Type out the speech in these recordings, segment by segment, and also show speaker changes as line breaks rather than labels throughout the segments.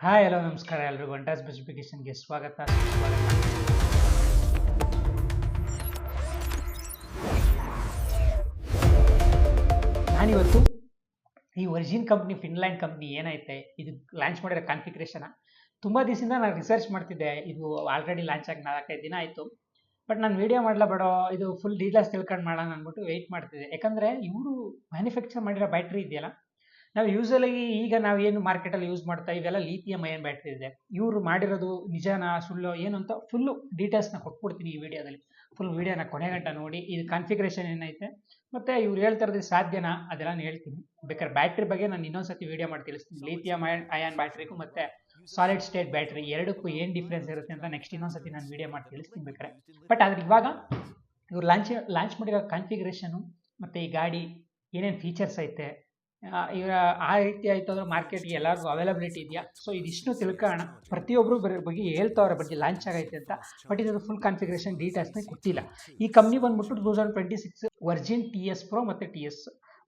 Hi hello ನಮಸ್ಕಾರ ಎಲ್ರಿಗೂ ವಂಟಾಸ್ ಸ್ಪೆಸಿಫಿಕೇಶನ್ಗೆ ಸ್ವಾಗತ ಸುಸ್ವಾಗತ. ನಾನಿವತ್ತು ಈ ವರ್ಜಿನ್ ಕಂಪ್ನಿ ಫಿನ್ಲ್ಯಾಂಡ್ ಕಂಪ್ನಿ ಏನೈತೆ ಇದು ಲಾಂಚ್ ಮಾಡಿರೋ ಕಾನ್ಫಿಗ್ರೇಷನ್ ತುಂಬ ದಿವಸದಿಂದ ನಾನು ರಿಸರ್ಚ್ ಮಾಡ್ತಿದ್ದೆ. ಇದು ಆಲ್ರೆಡಿ ಲಾಂಚ್ ಆಗಿ 4-5 ದಿನ ಆಯಿತು. ಬಟ್ ನಾನು ವಿಡಿಯೋ ಮಾಡಲ ಬೇಡ, ಇದು ಫುಲ್ ಡೀಟೇಲ್ಸ್ ತಿಳ್ಕೊಂಡು ಮಾಡೋಣ ಅಂದ್ಬಿಟ್ಟು ವೆಯ್ಟ್ ಮಾಡ್ತಿದ್ದೆ. ಯಾಕಂದರೆ ಇವರು ಮ್ಯಾನುಫ್ಯಾಕ್ಚರ್ ಮಾಡಿರೋ ಬ್ಯಾಟ್ರಿ ಇದೆಯಲ್ಲ, ನಾವು ಯೂಸಲಾಗಿ ಈಗ ನಾವು ಏನು ಮಾರ್ಕೆಟಲ್ಲಿ ಯೂಸ್ ಮಾಡ್ತಾ ಇವೆಲ್ಲ ಲಿಥಿಯಂ ಅಯನ್ ಬ್ಯಾಟ್ರಿ ಇದೆ. ಇವರು ಮಾಡಿರೋದು ನಿಜನಾ ಸುಳ್ಳು ಏನು ಅಂತ ಫುಲ್ಲು ಡೀಟೇಲ್ಸ್ನ ಕೊಟ್ಬಿಡ್ತೀನಿ ಈ ವಿಡಿಯೋದಲ್ಲಿ. ಫುಲ್ ವಿಡಿಯೋನ ಕೊನೆಗಂಟ ನೋಡಿ ಇದು ಕಾನ್ಫಿಗ್ರೇಷನ್ ಏನೈತೆ ಮತ್ತು ಇವ್ರು ಹೇಳ್ತಾ ಇರೋದು ಸಾಧ್ಯನಾ ಅದೆಲ್ಲ ಹೇಳ್ತೀನಿ. ಬೇಕಾದ್ರೆ ಬ್ಯಾಟ್ರಿ ಬಗ್ಗೆ ನಾನು ಇನ್ನೊಂದ್ಸತಿ ವಿಡಿಯೋ ಮಾಡಿ ತಿಳಿಸ್ತೀನಿ. ಲಿಥಿಯಂ ಅಯಾನ್ ಬ್ಯಾಟ್ರಿಗೂ ಮತ್ತು ಸಾಲಿಡ್ ಸ್ಟೇಟ್ ಬ್ಯಾಟ್ರಿ ಎರಡಕ್ಕೂ ಏನು ಡಿಫ್ರೆನ್ಸ್ ಇರುತ್ತೆ ಅಂತ ನೆಕ್ಸ್ಟ್ ಇನ್ನೊಂದ್ಸತಿ ನಾನು ವಿಡಿಯೋ ಮಾಡಿ ತಿಳಿಸ್ತೀನಿ ಬೇಕಾರೆ. ಬಟ್ ಆದ್ರೆ ಇವಾಗ ಇವ್ರು ಲಾಂಚ್ ಮಾಡಿರೋ ಕಾನ್ಫಿಗ್ರೇಷನು ಮತ್ತು ಈ ಗಾಡಿ ಏನೇನು ಫೀಚರ್ಸ್ ಐತೆ, ಇವರ ಆ ರೀತಿ ಆಯ್ತು ಅಂದ್ರೆ ಮಾರ್ಕೆಟ್ಗೆ ಎಲ್ಲರಿಗೂ ಅವೈಲಬಿಲಿಟಿ ಇದೆಯಾ, ಸೊ ಇದಿಷ್ಟು ತಿಳ್ಕೊಳ್ಳೋಣ. ಪ್ರತಿಯೊಬ್ಬರು ಬಗ್ಗೆ ಹೇಳ್ತಾವ್ರೆ ಬಗ್ಗೆ ಲಾಂಚ್ ಆಗೈತೆ ಅಂತ. ಬಟ್ ಇದು ಫುಲ್ ಕಾನ್ಫಿಗ್ರೇಷನ್ ಡೀಟೇಲ್ಸ್ನ ಕೊಟ್ಟಿಲ್ಲ. ಈ ಕಂಪ್ನಿ ಬಂದ್ಬಿಟ್ಟು 2026 ವರ್ಜಿನ್ TS Pro ಮತ್ತು TS.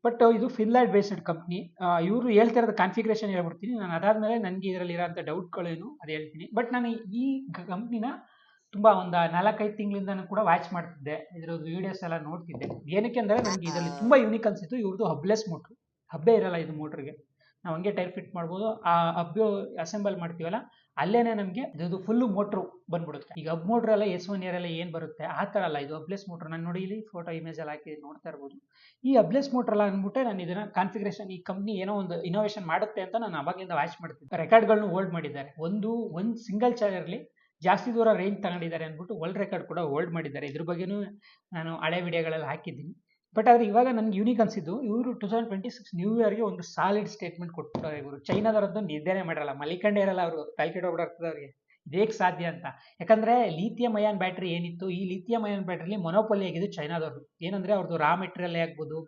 ಬಟ್ ಇದು ಫಿನ್ಲ್ಯಾಂಡ್ ಬೇಸ್ಡ್ ಕಂಪ್ನಿ. ಇವರು ಹೇಳ್ತಾ ಇರೋದು ಕಾನ್ಫಿಗ್ರೇಷನ್ ಹೇಳ್ಬಿಡ್ತೀನಿ ನಾನು. ಅದಾದಮೇಲೆ ನನಗೆ ಇದರಲ್ಲಿ ಇರೋಂಥ ಡೌಟ್ಗಳೇನು ಅದು ಹೇಳ್ತೀನಿ. ಬಟ್ ನಾನು ಈ ಕಂಪ್ನಿನ ತುಂಬ ಒಂದು 4-5 ತಿಂಗಳಿಂದ ಕೂಡ ವಾಚ್ ಮಾಡ್ತಿದ್ದೆ, ಇದ್ರದ್ದು ವೀಡಿಯೋಸ್ ಎಲ್ಲ ನೋಡ್ತಿದ್ದೆ. ಏನಕ್ಕೆ ಅಂದರೆ ನನಗೆ ಇದರಲ್ಲಿ ತುಂಬ ಯೂನಿಕ್ ಅನಿಸಿತ್ತು. ಇವ್ರದ್ದು ಹಬ್ಲೆಸ್ ಮೋಟ್ರು, ಹಬ್ಬೆ ಇರಲ್ಲ ಇದು ಮೋಟ್ರಿಗೆ. ನಾವು ಹಂಗೆ ಟೈರ್ ಫಿಟ್ ಮಾಡ್ಬೋದು. ಆ ಹಬ್ಬು ಅಸೆಂಬಲ್ ಮಾಡ್ತೀವಲ್ಲ ಅಲ್ಲೇನೆ ನಮಗೆ ಇದು ಫುಲ್ಲು ಮೋಟ್ರು ಬಂದ್ಬಿಡುತ್ತೆ. ಈಗ ಹಬ್ ಮೋಟ್ರ್ ಎಲ್ಲ S1 ಎಲ್ಲ ಏನು ಬರುತ್ತೆ ಆ ಥರ ಅಲ್ಲ, ಇದು ಹಬ್ಲೆಸ್ ಮೋಟ್ರ್. ನಾನು ನೋಡಿ ಇಲ್ಲಿ ಫೋಟೋ ಇಮೇಜ್ ಎಲ್ಲ ಹಾಕಿ ನೋಡ್ತಾ ಇರ್ಬೋದು. ಈ ಹಬ್ಲೆಸ್ ಮೋಟ್ರ್ ಎಲ್ಲ ಅಂದ್ಬಿಟ್ಟೆ ನಾನು ಇದನ್ನ ಕಾನ್ಫಿಗ್ರೇಷನ್, ಈ ಕಂಪ್ನಿ ಏನೋ ಒಂದು ಇನೋವೇಷನ್ ಮಾಡುತ್ತೆ ಅಂತ ನಾನು ಅವಾಗಲಿಂದ ವಾಚ್ ಮಾಡ್ತಿದ್ದೆ. ರೆಕಾರ್ಡ್ಗಳನ್ನು ಹೋಲ್ಡ್ ಮಾಡಿದ್ದಾರೆ. ಒಂದು ಸಿಂಗಲ್ ಚಾರ್ಜರ್ಲಿ ಜಾಸ್ತಿ ದೂರ ರೇಂಜ್ ತಗೊಂಡಿದ್ದಾರೆ ಅಂದ್ಬಿಟ್ಟು ವರ್ಲ್ಡ್ ರೆಕಾರ್ಡ್ ಕೂಡ ಹೋಲ್ಡ್ ಮಾಡಿದ್ದಾರೆ. ಇದ್ರ ಬಗ್ಗೆನೂ ನಾನು ಹಳೆ ವಿಡಿಯೋಗಳೆಲ್ಲ ಹಾಕಿದ್ದೀನಿ. ಬಟ್ ಆದರೆ ಇವಾಗ ನನಗೆ ಯೂನಿಕ್ ಅನಿಸಿದ್ದು, ಇವರು 2026 ನ್ಯೂ ಇಯರ್ಗೆ ಒಂದು ಸಾಲಿಡ್ ಸ್ಟೇಟ್ಮೆಂಟ್ ಕೊಟ್ಬಿಟ್ಟವ್ರೆ. ಇವರು ಚೈನಾದವ್ರದ್ದು ನಿದ್ದೆನೇ ಮಾಡಿರಲ್ಲ, ಮಲಿಕಂಡೇ ಇರಲ್ಲ ಅವರು, ತಲೆಕೆಟ್ಟೋಗ್ಬಿಡ್ತದೆ ಅವ್ರಿಗೆ ಇದೇಕೆ ಸಾಧ್ಯ ಅಂತ. ಯಾಕಂದರೆ ಲಿಥಿಯಂ ಅಯಾನ್ ಬ್ಯಾಟ್ರಿ ಏನಿತ್ತು, ಈ ಲಿಥಿಯಂ ಅಯಾನ್ ಬ್ಯಾಟ್ರಿಲಿ ಮೊನೋಪೊಲಿ ಆಗಿದ್ದು ಚೈನಾದವ್ರು. ಏನಂದರೆ ಅವ್ರದ್ದು ರಾ ಮೆಟೀರಿಯಲ್ ಆಗ್ಬೋದು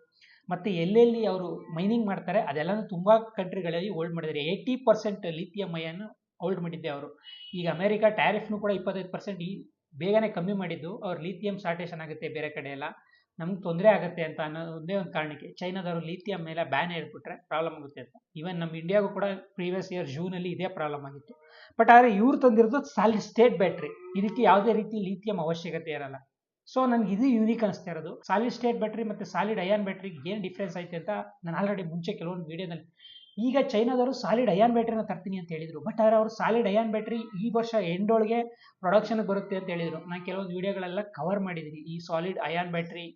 ಮತ್ತು ಎಲ್ಲೆಲ್ಲಿ ಅವರು ಮೈನಿಂಗ್ ಮಾಡ್ತಾರೆ ಅದೆಲ್ಲನೂ ತುಂಬ ಕಂಟ್ರಿಗಳಲ್ಲಿ ಹೋಲ್ಡ್ ಮಾಡಿದ್ದಾರೆ. 80% ಲಿಥಿಯಂ ಅಯಾನ್ ಹೋಲ್ಡ್ ಮಾಡಿದ್ದೆ ಅವರು. ಈಗ ಅಮೆರಿಕ ಟ್ಯಾರಿಫ್ನು ಕೂಡ 25% ಬೇಗನೆ ಕಮ್ಮಿ ಮಾಡಿದ್ದು. ಅವ್ರು ಲಿಥಿಯಂ ಶಾರ್ಟೇಷನ್ ಆಗುತ್ತೆ ಬೇರೆ ಕಡೆ ಎಲ್ಲ, ನಮ್ಗೆ ತೊಂದರೆ ಆಗುತ್ತೆ ಅಂತ ಅನ್ನೋ ಒಂದೇ ಒಂದು ಕಾರಣಕ್ಕೆ ಚೈನಾದವರು ಲಿಥಿಯಂ ಮೇಲೆ ಬ್ಯಾನ್ ಹೇಳ್ಬಿಟ್ರೆ ಪ್ರಾಬ್ಲಮ್ ಆಗುತ್ತೆ ಅಂತ. ಈವನ್ ನಮ್ಮ ಇಂಡಿಯಾಗೂ ಕೂಡ ಪ್ರೀವಿಯಸ್ ಇಯರ್ ಜೂನಲ್ಲಿ ಇದೇ ಪ್ರಾಬ್ಲಮ್ ಆಗಿತ್ತು. ಬಟ್ ಆದರೆ ಇವ್ರು ತಂದಿರೋದು ಸಾಲಿಡ್ ಸ್ಟೇಟ್ ಬ್ಯಾಟ್ರಿ, ಇದಕ್ಕೆ ಯಾವುದೇ ರೀತಿ ಲಿಥಿಯಂ ಅವಶ್ಯಕತೆ ಇರಲ್ಲ. ಸೊ ನನಗೆ ಇದು ಯೂನಿಕ್ ಅನಿಸ್ತಾ ಇರೋದು. ಸಾಲಿಡ್ ಸ್ಟೇಟ್ ಬ್ಯಾಟ್ರಿ ಮತ್ತು ಸಾಲಿಡ್ ಅಯಾನ್ ಬ್ಯಾಟ್ರಿಗೆ ಏನು ಡಿಫ್ರೆನ್ಸ್ ಐತೆ ಅಂತ ನಾನು ಆಲ್ರೆಡಿ ಮುಂಚೆ ಕೆಲವೊಂದು ವೀಡಿಯೋದಲ್ಲಿ. ಈಗ ಚೈನಾದವರು ಸಾಲಿಡ್ ಅಯಾನ್ ಬ್ಯಾಟ್ರಿನ ತರ್ತೀನಿ ಅಂತ ಹೇಳಿದರು. ಬಟ್ ಆದರೆ ಅವರು ಸಾಲಿಡ್ ಅಯಾನ್ ಬ್ಯಾಟ್ರಿ ಈ ವರ್ಷ ಎಂಡೊಳಗೆ ಪ್ರೊಡಕ್ಷನ್ಗೆ ಬರುತ್ತೆ ಅಂತ ಹೇಳಿದರು. ನಾನು ಕೆಲವೊಂದು ವೀಡಿಯೋಗಳೆಲ್ಲ ಕವರ್ ಮಾಡಿದ್ದೀನಿ. ಈ solid ion battery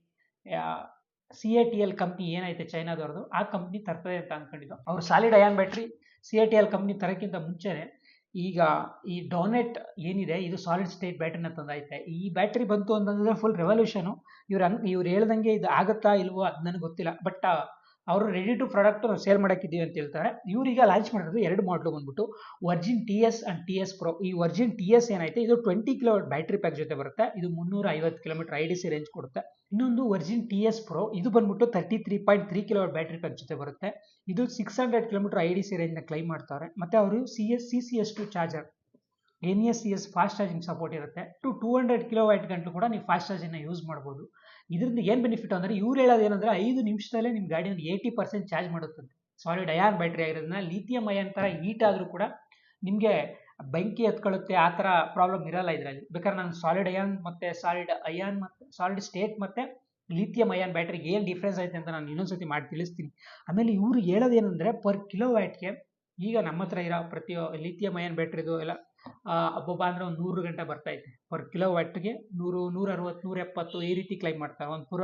CATL company ಏನೈತೆ ಚೈನಾದವ್ರದ್ದು, ಆ ಕಂಪ್ನಿ ತರ್ತದೆ ಅಂತ ಅಂದ್ಕೊಂಡಿದ್ದು. ಅವ್ರು solid ion battery CATL company ತರೋಕ್ಕಿಂತ ಮುಂಚೆನೆ ಈಗ ಈ ಡೋನೆಟ್ ಏನಿದೆ ಇದು ಸಾಲಿಡ್ ಸ್ಟೇಟ್ ಬ್ಯಾಟ್ರಿನ ತಂದೈತೆ. ಈ ಬ್ಯಾಟ್ರಿ ಬಂತು ಅಂತಂದರೆ ಫುಲ್ ರೆವಲ್ಯೂಷನು. ಇವ್ರು ಹೇಳ್ದಂಗೆ ಇದು ಆಗುತ್ತಾ ಇಲ್ವೋ ಅದು ನನಗೆ ಗೊತ್ತಿಲ್ಲ. ಬಟ್ ಅವರು ರೆಡಿ ಟು ಪ್ರಾಡಕ್ಟ್ ನಾವು ಸೇಲ್ ಮಾಡೋಕ್ಕಿದ್ದೀವಿ ಅಂತ ಹೇಳ್ತಾರೆ. ಇವ್ರೀಗ ಲಾಂಚ್ ಮಾಡಿರೋದು 2 ಮಾಡಲು ಬಂದ್ಬಿಟ್ಟು Virgin TS and TS Pro. ಈ ವರ್ಜಿನ್ TS ಏನೈತೆ ಇದು 20 kW ಬ್ಯಾಟ್ರಿ ಪ್ಯಾಕ್ ಜೊತೆ ಬರುತ್ತೆ. ಇದು 350 km IDC ರೇಂಜ್ ಕೊಡುತ್ತೆ. ಇನ್ನೊಂದು ವರ್ಜಿನ್ TS Pro ಇದು ಬಂದ್ಬಿಟ್ಟು 33.3 kW ಬ್ಯಾಟ್ರಿ ಪ್ಯಾಕ್ ಜೊತೆ ಬರುತ್ತೆ. ಇದು 600 km IDC ರೇಂಜ್ನ ಕ್ಲೈಮ್ ಮಾಡ್ತಾರೆ. ಮತ್ತು ಅವರು CCS2 charger NSCS fast charging support ಇರುತ್ತೆ. 200 kW ಗಂಟು ಕೂಡ ನೀವು ಫಾಸ್ಟ್ ಚಾರ್ಜಿಂಗ್ನ ಯೂಸ್ ಮಾಡ್ಬೋದು. ಇದರಿಂದ ಏನು ಬೆನಿಫಿಟ್ ಅಂದರೆ ಇವ್ರು ಹೇಳೋದು ಏನಂದರೆ 5 ನಿಮಿಷದಲ್ಲೇ ನಿಮ್ಮ ಗಾಡಿನ 80% ಚಾರ್ಜ್ ಮಾಡುತ್ತಂತೆ. ಸಾಲಿಡ್ ಅಯಾನ್ ಬ್ಯಾಟ್ರಿ ಆಗಿರೋದ್ರಿಂದ ಲಿಥಿಯಂ ಅಯಾನ್ ಥರ ಹೀಟ್ ಆದರೂ ಕೂಡ ನಿಮಗೆ ಬೆಂಕಿ ಹತ್ಕೊಳ್ಳುತ್ತೆ ಆ ಥರ ಪ್ರಾಬ್ಲಮ್ ಇರಲ್ಲ ಇದರಲ್ಲಿ. ಬೇಕಾದ್ರೆ ನಾನು ಸಾಲಿಡ್ ಅಯಾನ್ ಮತ್ತು ಸಾಲಿಡ್ ಸ್ಟೇಟ್ ಮತ್ತು ಲಿಥಿಯಂ ಅಯಾನ್ ಬ್ಯಾಟ್ರಿಗೆ ಏನು ಡಿಫ್ರೆನ್ಸ್ ಐತೆ ಅಂತ ನಾನು ಇನ್ನೊಂದ್ಸತಿ ಮಾಡಿ ತಿಳಿಸ್ತೀನಿ. ಆಮೇಲೆ ಇವರು ಹೇಳೋದೇನೆಂದರೆ ಪರ್ ಕಿಲೋವ್ಯಾಟ್ಗೆ ಈಗ ನಮ್ಮ ಹತ್ರ ಇರೋ ಪ್ರತಿ ಲಿಥಿಯಂ ಅಯಾನ್ ಬ್ಯಾಟ್ರಿದು ಎಲ್ಲ ಅಬ್ಬಬ್ಬ ಅಂದರೆ ಒಂದು 100 ಗಂಟೆ ಬರ್ತೈತೆ. ಪರ್ ಕಿಲೋವ್ಯಾಟ್ಗೆ 100, 160, 170 ಈ ರೀತಿ ಕ್ಲೈಮ್ ಮಾಡ್ತಾರೆ. ಒಂದು ಪೂರ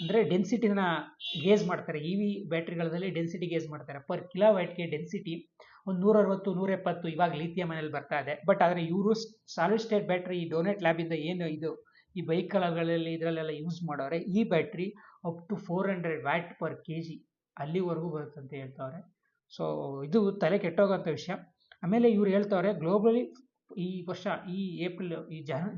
ಅಂದರೆ ಡೆನ್ಸಿಟಿನ ಗೇಜ್ ಮಾಡ್ತಾರೆ. EV ಬ್ಯಾಟ್ರಿಗಳಲ್ಲಿ ಡೆನ್ಸಿಟಿ ಗೇಜ್ ಮಾಡ್ತಾರೆ. ಪರ್ ಕಿಲೋವ್ಯಾಟ್ಗೆ ಡೆನ್ಸಿಟಿ ಒಂದು 160, 170 ಇವಾಗ ಲಿಥಿಯಂ ಅಯಲ್ಲಿ ಬರ್ತಾ ಇದೆ. ಬಟ್ ಆದರೆ ಇವರು ಸಾಲಿಡ್ ಸ್ಟೇಟ್ ಬ್ಯಾಟ್ರಿ ಈ ಡೋನೆಟ್ ಲ್ಯಾಬಿಂದ ಏನು ಇದು ಈ ವೆಹಿಕಲ್ಗಳಲ್ಲಿ ಇದರಲ್ಲೆಲ್ಲ ಯೂಸ್ ಮಾಡೋರೆ, ಈ battery up to 400 watt per kg ಅಲ್ಲಿವರೆಗೂ ಬರುತ್ತಂತ ಹೇಳ್ತವ್ರೆ. ಸೊ ಇದು ತಲೆ ಕೆಟ್ಟೋಗೋಂಥ ವಿಷಯ. ಆಮೇಲೆ ಇವ್ರು ಹೇಳ್ತವ್ರೆ ಗ್ಲೋಬಲಿ ಈ ವರ್ಷ ಈ ಏಪ್ರಿಲ್ ಈ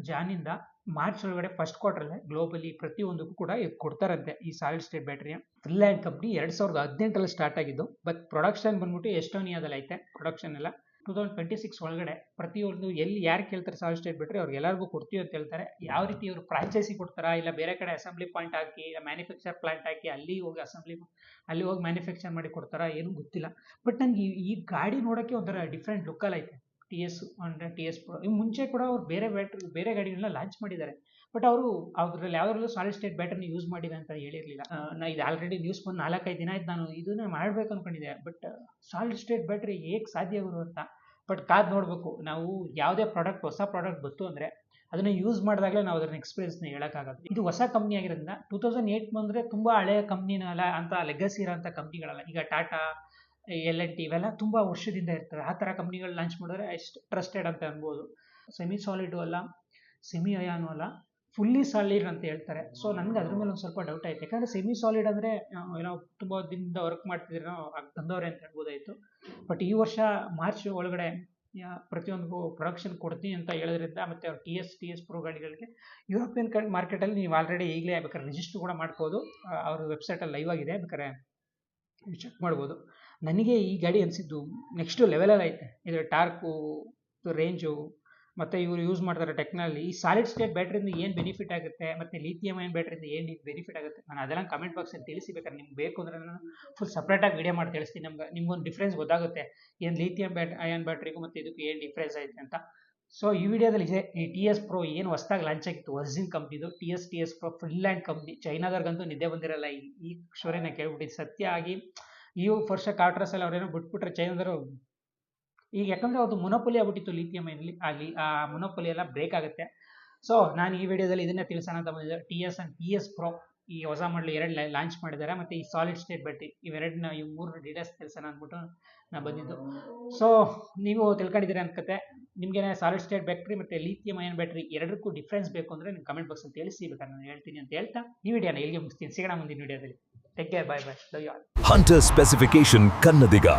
ಜಾನಿಂದ ಮಾರ್ಚ್ ಒಳಗಡೆ ಫಸ್ಟ್ ಕ್ವಾರ್ಟರ್ಲೆ ಗ್ಲೋಬಲಿ ಪ್ರತಿಯೊಂದಕ್ಕೂ ಕೂಡ ಕೊಡ್ತಾರಂತೆ ಈ ಸಾಲಿಡ್ ಸ್ಟೇಟ್ ಬ್ಯಾಟ್ರಿಯ. ಫಿನ್ಲ್ಯಾಂಡ್ ಕಂಪ್ನಿ 2018 ಸ್ಟಾರ್ಟ್ ಆಗಿದ್ದು. ಬಟ್ ಪ್ರೊಡಕ್ಷನ್ ಬಂದ್ಬಿಟ್ಟು ಎಸ್ಟೋನಿಯಾದಲ್ಲಿ ಐತೆ ಪ್ರೊಡಕ್ಷನ್ ಎಲ್ಲ. 2026 ಒಳಗಡೆ ಪ್ರತಿಯೊಂದು ಎಲ್ಲಿ ಯಾರು ಕೇಳ್ತಾರೆ ಸಾಲಿಡ್ ಸ್ಟೇಟ್ ಬ್ಯಾಟ್ರಿ ಅವ್ರಿಗೆಲ್ಲರಿಗೂ ಕೊಡ್ತೀವಿ ಅಂತ ಹೇಳ್ತಾರೆ. ಯಾವ ರೀತಿ ಇವರು ಫ್ರಾಂಚೈಸಿ ಕೊಡ್ತಾರಾ ಇಲ್ಲ ಬೇರೆ ಕಡೆ ಅಸೆಂಬ್ಲಿ ಪಾಯಿಂಟ್ ಹಾಕಿ ಇಲ್ಲ ಮ್ಯಾನುಫ್ಯಾಕ್ಚರ್ ಪ್ಲಾಂಟ್ ಹಾಕಿ ಅಲ್ಲಿ ಹೋಗಿ ಮ್ಯಾನುಫ್ಯಾಕ್ಚರ್ ಮಾಡಿ ಕೊಡ್ತಾರಾ ಏನೂ ಗೊತ್ತಿಲ್ಲ. ಬಟ್ ನನಗೆ ಈ ಗಾಡಿ ನೋಡೋಕ್ಕೆ ಒಂಥರ ಡಿಫ್ರೆಂಟ್ ಲುಕ್ಕಲ್ಲಿ ಐತೆ. TS ಅಂದರೆ TS Pro. ಇವು ಮುಂಚೆ ಕೂಡ ಅವ್ರು ಬೇರೆ ಗಾಡಿಗಳನ್ನ ಲಾಂಚ್ ಮಾಡಿದ್ದಾರೆ. ಬಟ್ ಅವರು ಅದ್ರಲ್ಲಿ ಯಾವುದ್ರಲ್ಲೂ ಸಾಲಿಡ್ ಸ್ಟೇಟ್ ಬ್ಯಾಟರಿನ ಯೂಸ್ ಮಾಡಿದೆ ಅಂತ ಹೇಳಿರಲಿಲ್ಲ. ನಾ ಇದು ಆಲ್ರೆಡಿ ನ್ಯೂಸ್ ಬಂದು 4-5 ದಿನ ಆಯ್ತು. ನಾನು ಇದನ್ನ ಮಾಡಬೇಕು ಅನ್ಕೊಂಡಿದ್ದೆ. ಬಟ್ ಸಾಲಿಡ್ ಸ್ಟೇಟ್ ಬ್ಯಾಟ್ರಿ ಹೇಗೆ ಸಾಧ್ಯ ಗುರು ಅಂತ. ಬಟ್ ಕಾದು ನೋಡಬೇಕು. ನಾವು ಯಾವುದೇ ಹೊಸ ಪ್ರಾಡಕ್ಟ್ ಬಂತು ಅಂದರೆ ಅದನ್ನು ಯೂಸ್ ಮಾಡಿದಾಗಲೇ ನಾವು ಅದರ ಎಕ್ಸ್ಪೀರಿಯನ್ಸ್ನ ಹೇಳೋಕ್ಕಾಗೋದು. ಇದು ಹೊಸ ಕಂಪ್ನಿ ಆಗಿರೋದ್ರಿಂದ 2008 ಬಂದರೆ ತುಂಬ ಹಳೆಯ ಕಂಪ್ನಿನಲ್ಲ ಅಂತ ಲೆಗಸಿ ಇರೋಂಥ ಕಂಪ್ನಿಗಳಲ್ಲ. ಈಗ ಟಾಟಾ, L&T ಇವೆಲ್ಲ ತುಂಬ ವರ್ಷದಿಂದ ಇರ್ತವೆ. ಆ ಥರ ಕಂಪ್ನಿಗಳು ಲಾಂಚ್ ಮಾಡಿದ್ರೆ ಎಷ್ಟು ಟ್ರಸ್ಟೆಡ್ ಅಂತ ಅನ್ಬೋದು. ಸೆಮಿ ಸಾಲಿಡು ಅಲ್ಲ, ಸೆಮಿ ಅಯಾನು ಅಲ್ಲ, ಫುಲ್ಲಿ ಸಾಲಿಡ್ ಅಂತ ಹೇಳ್ತಾರೆ. ಸೊ ನನಗೆ ಅದ್ರ ಮೇಲೆ ಒಂದು ಸ್ವಲ್ಪ ಡೌಟ್ ಆಯ್ತು. ಯಾಕಂದರೆ ಸೆಮಿ ಸಾಲಿಡ್ ಅಂದರೆ ಏನೋ ತುಂಬ ದಿನದಿಂದ ವರ್ಕ್ ಮಾಡ್ತಿದ್ರು ತಂದವ್ರೆ ಅಂತ ಹೇಳ್ಬೋದಾಯಿತು. ಬಟ್ ಈ ವರ್ಷ ಮಾರ್ಚ್ ಒಳಗಡೆ ಪ್ರತಿಯೊಂದು ಪ್ರೊಡಕ್ಷನ್ ಕೊಡ್ತೀನಿ ಅಂತ ಹೇಳೋದ್ರಿಂದ ಮತ್ತು ಅವ್ರು TS Pro ಗಾಡಿಗಳಿಗೆ ಯುರೋಪಿಯನ್ ಮಾರ್ಕೆಟಲ್ಲಿ ನೀವು ಆಲ್ರೆಡಿ ಈಗಲೇ ಬೇಕಾದ್ರೆ ರಿಜಿಸ್ಟರ್ ಕೂಡ ಮಾಡ್ಬೋದು. ಅವ್ರ ವೆಬ್ಸೈಟಲ್ಲಿ ಲೈವ್ ಆಗಿದೆ, ಬೇಕಾದ್ರೆ ಚೆಕ್ ಮಾಡ್ಬೋದು. ನನಗೆ ಈ ಗಾಡಿ ಅನಿಸಿದ್ದು ನೆಕ್ಸ್ಟ್ ಲೆವೆಲಲ್ಲಿ ಐತೆ. ಇದರ ಟಾರ್ಕು, ರೇಂಜು ಮತ್ತು ಇವರು ಯೂಸ್ ಮಾಡ್ತಾರೆ ಟೆಕ್ನಾಲಜಿ. ಈ ಸಾಲಿಡ್ ಸ್ಟೇಟ್ ಬ್ಯಾಟ್ರಿಯಿಂದ ಏನು ಬೆನಿಫಿಟ್ ಆಗುತ್ತೆ ಮತ್ತು ಲಿಥಿಯಂ ಅಯನ್ ಬ್ಯಾಟ್ರಿಯಿಂದ ಏನು ಬೆನಿಫಿಟ್ ಆಗುತ್ತೆ ನಾನು ಅದೆಲ್ಲ ಕಮೆಂಟ್ ಬಾಕ್ಸಲ್ಲಿ ತಿಳಿಸಿ. ಬೇಕಾದ್ರೆ ನಿಮ್ಗೆ ಬೇಕು ಅಂದರೆ ನಾನು ಫುಲ್ ಸಪ್ರೇಟಾಗಿ ವಿಡಿಯೋ ಮಾಡಿ ತಿಳಿಸ್ತೀನಿ. ನಿಮ್ಗೊಂದು ಡಿಫ್ರೆನ್ಸ್ ಗೊತ್ತಾಗುತ್ತೆ ಏನು ಲಿಥಿಯಂ ಅಯನ್ ಬ್ಯಾಟ್ರಿಗೂ ಮತ್ತು ಇದಕ್ಕೂ ಏನು ಡಿಫ್ರೆನ್ಸ್ ಐತೆ ಅಂತ. ಸೊ ಈ ವಿಡಿಯೋದಲ್ಲಿ ಇದೆ ಈ TS Pro ಏನು ಹೊಸದಾಗಿ ಲಾಂಚ್ ಆಗಿತ್ತು ವರ್ಜಿನ್ ಕಂಪ್ನಿದು TS Pro ಫಿನ್ಲ್ಯಾಂಡ್ ಕಂಪ್ನಿ. ಚೈನಾದವ್ರಿಗಂತೂ ನಿದ್ದೆ ಬಂದಿರಲ್ಲ ಈ ಸ್ಟೋರಿನ ಕೇಳ್ಬಿಟ್ಟಿದ್ದು. ಸತ್ಯ ಆಗಿ ಈ ವರ್ಷ ಕಾರ್ಟ್ರಸ್ ಎಲ್ಲ ಅವ್ರೇನೋ ಬಿಟ್ಬಿಟ್ರೆ ಚೈನಾದವರು ಈಗ, ಯಾಕಂದರೆ ಅದು ಮೊನೊಪೊಲಿ ಆಗ್ಬಿಟ್ಟಿತ್ತು ಲಿಥಿಯಂ ಅಯನಲ್ಲಿ. ಅಲ್ಲಿ ಆ ಮೊನೊಪೊಲಿ ಎಲ್ಲ ಬ್ರೇಕ್ ಆಗುತ್ತೆ. ಸೊ ನಾನು ಈ ವಿಡಿಯೋದಲ್ಲಿ ಇದನ್ನೇ ತಿಳಿಸೋಣ ಅಂತ ಬಂದಿದ್ದೆ. TS Pro ಈ ಹೊಸ ಮಾಡಲು 2 ಲಾಂಚ್ ಮಾಡಿದ್ದಾರೆ. ಮತ್ತು ಈ ಸಾಲಿಡ್ ಸ್ಟೇಟ್ ಬ್ಯಾಟ್ರಿ ಈ 3 ಡೀಟೇಲ್ಸ್ ತಿಳಿಸೋಣ ಅಂದ್ಬಿಟ್ಟು ನಾನು ಬಂದಿದ್ದು. ಸೊ ನೀವು ತಿಳ್ಕೊಂಡಿದ್ದೀರಿ ಅನ್ಕತ್ತೆ. ನಿಮಗೇನೆ ಸಾಲಿಡ್ ಸ್ಟೇಟ್ ಬ್ಯಾಟ್ರಿ ಮತ್ತು ಲಿಥಿಯಂ ಅಯನ್ ಬ್ಯಾಟ್ರಿ ಎರಡಕ್ಕೂ ಡಿಫ್ರೆನ್ಸ್ ಬೇಕು ಅಂದರೆ ನೀವು ಕಮೆಂಟ್ ಬಾಕ್ಸಲ್ಲಿ ತಿಳಿಸಿ, ಬೇಕಾದ್ರೆ ನಾನು ಹೇಳ್ತೀನಿ ಅಂತ ಹೇಳ್ತಾ ಈ ವಿಡಿಯೋನ ಇಲ್ಲಿಗೆ ಮುಗಿಸ್ತೀನಿ. ಸಿಗೋಣ ಮುಂದಿನ ವಿಡಿಯೋದಲ್ಲಿ. Take care, bye bye, love you all.
Hunter specification Kannadiga.